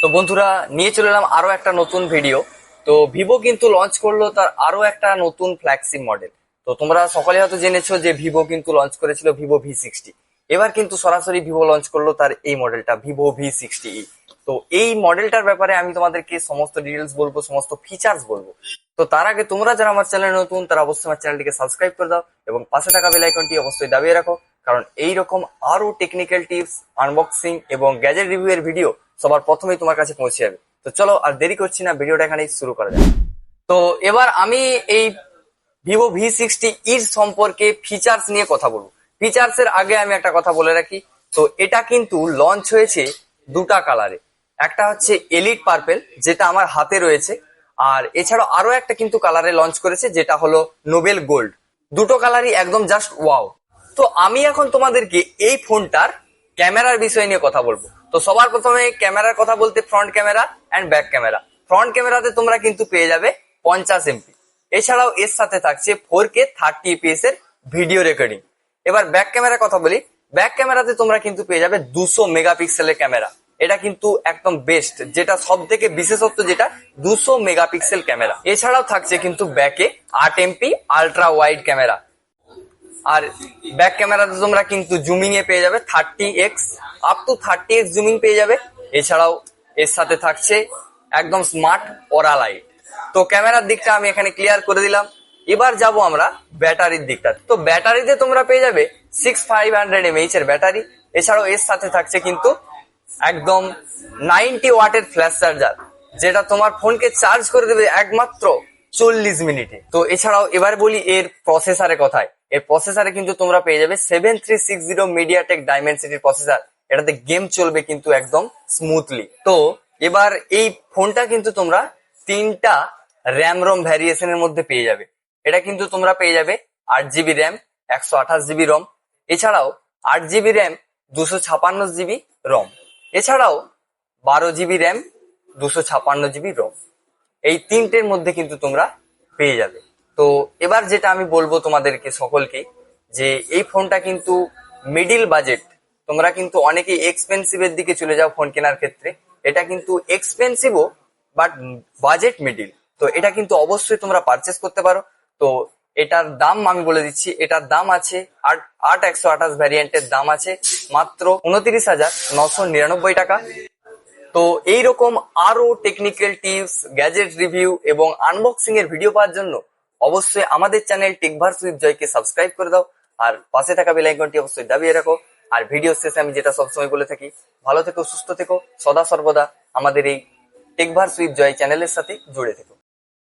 তো বন্ধুরা, নিয়ে চলে এলাম আরো একটা নতুন ভিডিও। তো ভিভো কিন্তু লঞ্চ করলো তার আরো একটা নতুন ফ্ল্যাগশিপ মডেল। তো তোমরা সকলে হয়তো জেনেছো যে ভিভো কিন্তু লঞ্চ করেছিল ভিভো V60। এবার কিন্তু সরাসরি ভিভো লঞ্চ করলো তার এই মডেলটা ভিভো V60E। তো এই মডেলটার ব্যাপারে আমি তোমাদেরকে সমস্ত ডিটেলস বলবো, সমস্ত ফিচার্স বলবো। তো তার আগে তোমরা যারা আমার চ্যানেলে নতুন তারা অবশ্যই আমার চ্যানেলটিকে সাবস্ক্রাইব করে দাও এবং পাশে থাকা বেল আইকনটি অবশ্যই দাবিয়ে রাখো, কারণ এইরকম আরো টেকনিক্যাল টিপস, আনবক্সিং এবং গ্যাজেট রিভিউ এর ভিডিও সবার প্রথমেই তোমার কাছে পৌঁছে যাবে। তো চলো আর দেরি করছি না, ভিডিওটা এখানেই শুরু করা যাক। তো এবার আমি এই ভিভো V60 সম্পর্কে ফিচার্স নিয়ে কথা বলবো। ফিচার্স এর আগে আমি একটা কথা বলে রাখি। তো এটা কিন্তু লঞ্চ হয়েছে দুটা কালারে। একটা হচ্ছে এলিট পার্পেল, যেটা আমার হাতে রয়েছে, আর এছাড়াও আরো একটা কিন্তু কালারে লঞ্চ করেছে যেটা হলো নোবেল গোল্ড। দুটো কালারই একদম জাস্ট ওয়াও। তো আমি এখন তোমাদেরকে এই ফোনটার ক্যামেরার বিষয় নিয়ে কথা বলবো। তো সবার প্রথমে ক্যামেরার কথা বলতে front camera and back camera. Front ক্যামেরাতে তোমরা কিন্তু পেয়ে যাবে 50 MP। এছাড়াও এর সাথে থাকছে 4K 30 fps এর ভিডিও রেকর্ডিং। এবার ব্যাক ক্যামেরার কথা বলি। ব্যাক ক্যামেরাতে তোমরা কিন্তু পেয়ে যাবে 200 মেগাপিক্সেলের ক্যামেরা। এটা কিন্তু একদম বেস্ট, যেটা সব থেকে বিশেষত্ব, যেটা 200 মেগাপিক্সেল ক্যামেরা। এছাড়াও থাকছে কিন্তু ব্যাকে 8 MP আলট্রা ওয়াইড ক্যামেরা। আর ব্যাক ক্যামেরাতে তোমরা কিন্তু জুমিং এ পেয়ে যাবে 30x, up to 30x zooming পেয়ে যাবে। এছাড়াও এর সাথে থাকছে একদম স্মার্ট ওরা লাইট। তো ক্যামেরার দিকটা আমি এখানে ক্লিয়ার করে দিলাম। এবার যাব আমরা ব্যাটারির দিকটা। তো ব্যাটারিতে তোমরা পেয়ে যাবে 6500 mAh এর ব্যাটারি। এছাড়াও এর সাথে থাকছে কিন্তু একদম 90 ওয়াটের ফ্ল্যাশ চার্জার, যেটা তোমার ফোনকে চার্জ করে দেবে একমাত্র 40 মিনিটে। তো এছাড়াও এবার বলি এর প্রসেসরের কথায়। এর প্রসেসরে কিন্তু তোমরা পেয়ে যাবে 7360 মিডিয়াটেক ডাইমেনসিটির প্রসেসর। এটাতে গেম চলবে কিন্তু একদম স্মুথলি। তো এবার এই ফোনটা কিন্তু তোমরা তিনটা র্যাম রোম ভ্যারিয়েশনের মধ্যে পেয়ে যাবে। এটা কিন্তু তোমরা পেয়ে যাবে 8 GB র্যাম, 128 GB রম। এছাড়াও 8 GB র্যাম, 256 GB রম। এছাড়াও 12 GB র্যাম, 256 GB রম। এই তিনটের মধ্যে কিন্তু তোমরা পেয়ে যাবে। তো এবার যেটা আমি বলবো তোমাদেরকে সকলকে, যে এই ফোনটা কিন্তু মিডিল বাজেট। তোমরা কিন্তু অনেকেই এক্সপেন্সিভ এর দিকে চলে যাও ফোন কেনার ক্ষেত্রে। এটা কিন্তু এক্সপেন্সিভও, বাট বাজেট মিডিল। তো এটা কিন্তু অবশ্যই তোমরা পারচেস করতে পারো। তো এটার দাম আমি বলে দিচ্ছি। এটার দাম আছে 128 ভ্যারিয়েন্টের দাম আছে মাত্র 29,999 টাকা। তো এইরকম আরো টেকনিক্যাল টিপস, গ্যাজেট রিভিউ এবং আনবক্সিং এর ভিডিও পাওয়ার জন্য অবশ্যই আমাদের চ্যানেল টেকভার্স উইথ জয়কে সাবস্ক্রাইব করে দাও আর পাশে থাকা বেল আইকনটি অবশ্যই দাবিয়ে রাখো। আর ভিডিও শেষে আমি যেটা সবসময় বলে থাকি, ভালো থেকো, সুস্থ থেকো, সদা সর্বদা আমাদের এই টেকভার্স উইথ জয় চ্যানেলের সাথে জুড়ে থেকো।